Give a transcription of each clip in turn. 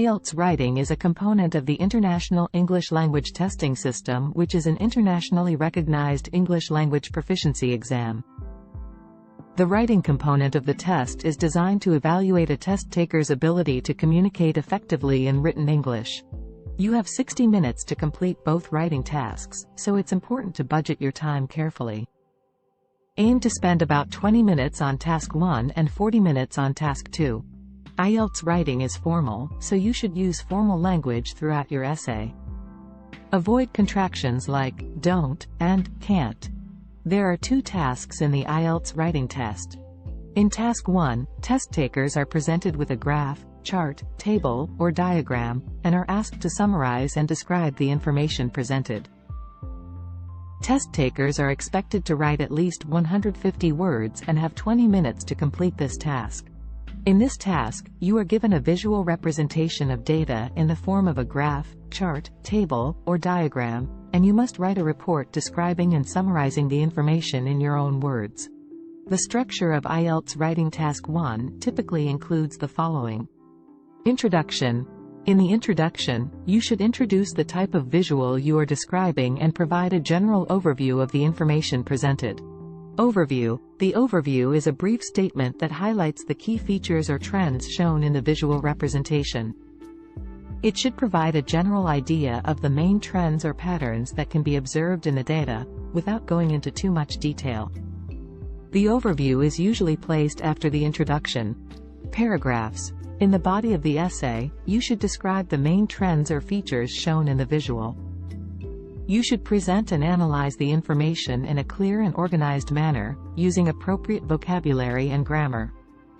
IELTS Writing is a component of the International English Language Testing System, which is an internationally recognized English language proficiency exam. The writing component of the test is designed to evaluate a test taker's ability to communicate effectively in written English. You have 60 minutes to complete both writing tasks, so it's important to budget your time carefully. Aim to spend about 20 minutes on Task 1 and 40 minutes on Task 2. IELTS Writing is formal, so you should use formal language throughout your essay. Avoid contractions like don't and can't. There are 2 tasks in the IELTS Writing test. In Task 1, test takers are presented with a graph, chart, table, or diagram, and are asked to summarize and describe the information presented. Test takers are expected to write at least 150 words and have 20 minutes to complete this task. In this task, you are given a visual representation of data in the form of a graph, chart, table, or diagram, and you must write a report describing and summarizing the information in your own words. The structure of IELTS Writing Task 1 typically includes the following. Introduction. In the introduction, you should introduce the type of visual you are describing and provide a general overview of the information presented. Overview. The overview is a brief statement that highlights the key features or trends shown in the visual representation. It should provide a general idea of the main trends or patterns that can be observed in the data, without going into too much detail. The overview is usually placed after the introduction. Paragraphs. In the body of the essay, you should describe the main trends or features shown in the visual. You should present and analyze the information in a clear and organized manner, using appropriate vocabulary and grammar.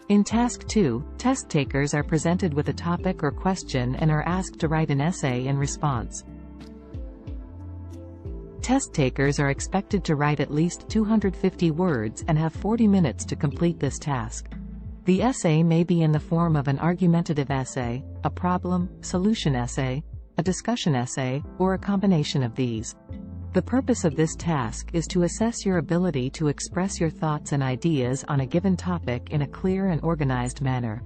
In Task 2, test takers are presented with a topic or question and are asked to write an essay in response. Test takers are expected to write at least 250 words and have 40 minutes to complete this task. The essay may be in the form of an argumentative essay, a problem-solution essay, a discussion essay, or a combination of these. The purpose of this task is to assess your ability to express your thoughts and ideas on a given topic in a clear and organized manner.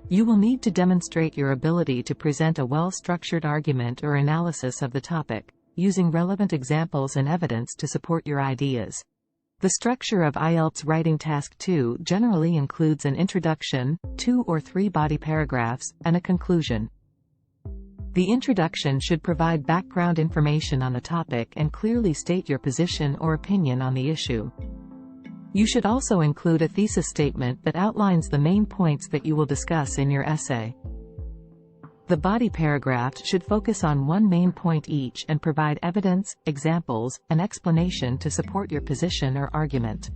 You will need to demonstrate your ability to present a well-structured argument or analysis of the topic, using relevant examples and evidence to support your ideas. The structure of IELTS Writing Task 2 generally includes an introduction, 2 or 3 body paragraphs, and a conclusion. The introduction should provide background information on the topic and clearly state your position or opinion on the issue. You should also include a thesis statement that outlines the main points that you will discuss in your essay. The body paragraphs should focus on one main point each and provide evidence, examples, and explanation to support your position or argument.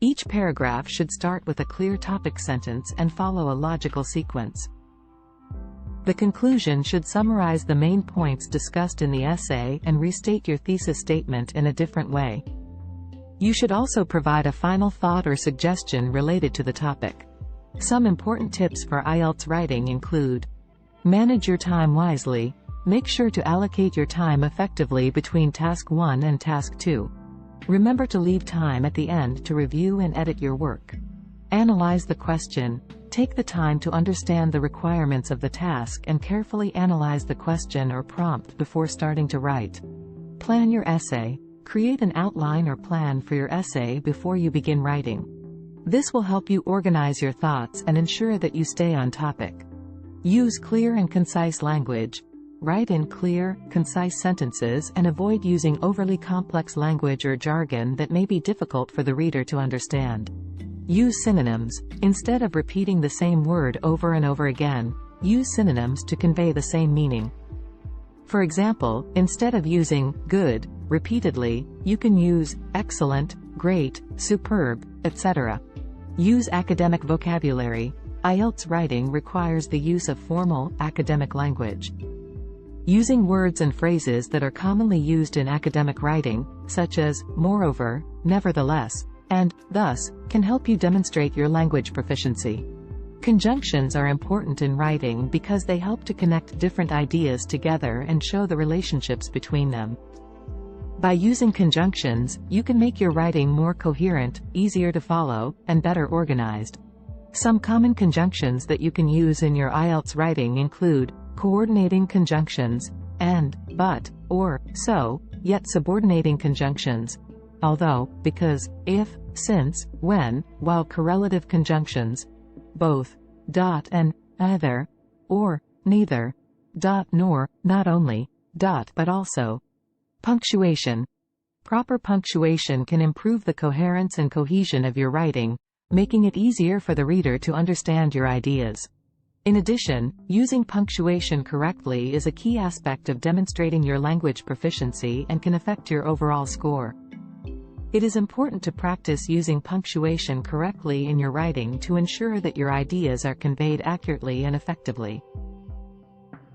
Each paragraph should start with a clear topic sentence and follow a logical sequence. The conclusion should summarize the main points discussed in the essay and restate your thesis statement in a different way. You should also provide a final thought or suggestion related to the topic. Some important tips for IELTS writing include: manage your time wisely. Make sure to allocate your time effectively between Task 1 and Task 2. Remember to leave time at the end to review and edit your work. Analyze the question. Take the time to understand the requirements of the task and carefully analyze the question or prompt before starting to write. Plan your essay. Create an outline or plan for your essay before you begin writing. This will help you organize your thoughts and ensure that you stay on topic. Use clear and concise language. Write in clear, concise sentences and avoid using overly complex language or jargon that may be difficult for the reader to understand. Use synonyms. Instead of repeating the same word over and over again, use synonyms to convey the same meaning. For example, instead of using good repeatedly, you can use excellent, great, superb, etc. Use academic vocabulary. IELTS writing requires the use of formal, academic language. Using words and phrases that are commonly used in academic writing, such as moreover, nevertheless, and thus, can help you demonstrate your language proficiency. Conjunctions are important in writing because they help to connect different ideas together and show the relationships between them. By using conjunctions, you can make your writing more coherent, easier to follow, and better organized. Some common conjunctions that you can use in your IELTS writing include coordinating conjunctions, and, but, or, so, yet subordinating conjunctions, although, because, if, since, when, while correlative conjunctions, both, and, either, or, neither, nor, not only, but also. Punctuation. Proper punctuation can improve the coherence and cohesion of your writing, making it easier for the reader to understand your ideas. In addition, using punctuation correctly is a key aspect of demonstrating your language proficiency and can affect your overall score. It is important to practice using punctuation correctly in your writing to ensure that your ideas are conveyed accurately and effectively.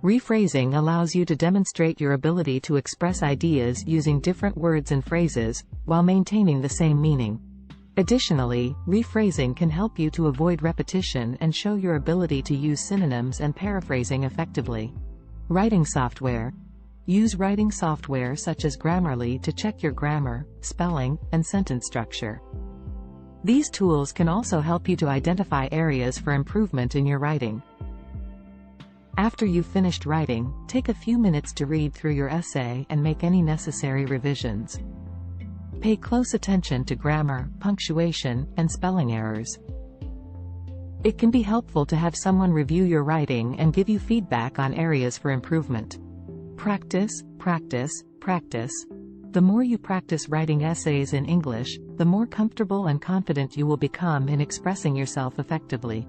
Rephrasing allows you to demonstrate your ability to express ideas using different words and phrases, while maintaining the same meaning. Additionally, rephrasing can help you to avoid repetition and show your ability to use synonyms and paraphrasing effectively. Writing software. Use writing software such as Grammarly to check your grammar, spelling, and sentence structure. These tools can also help you to identify areas for improvement in your writing. After you've finished writing, take a few minutes to read through your essay and make any necessary revisions. Pay close attention to grammar, punctuation, and spelling errors. It can be helpful to have someone review your writing and give you feedback on areas for improvement. Practice, practice, practice. The more you practice writing essays in English, the more comfortable and confident you will become in expressing yourself effectively.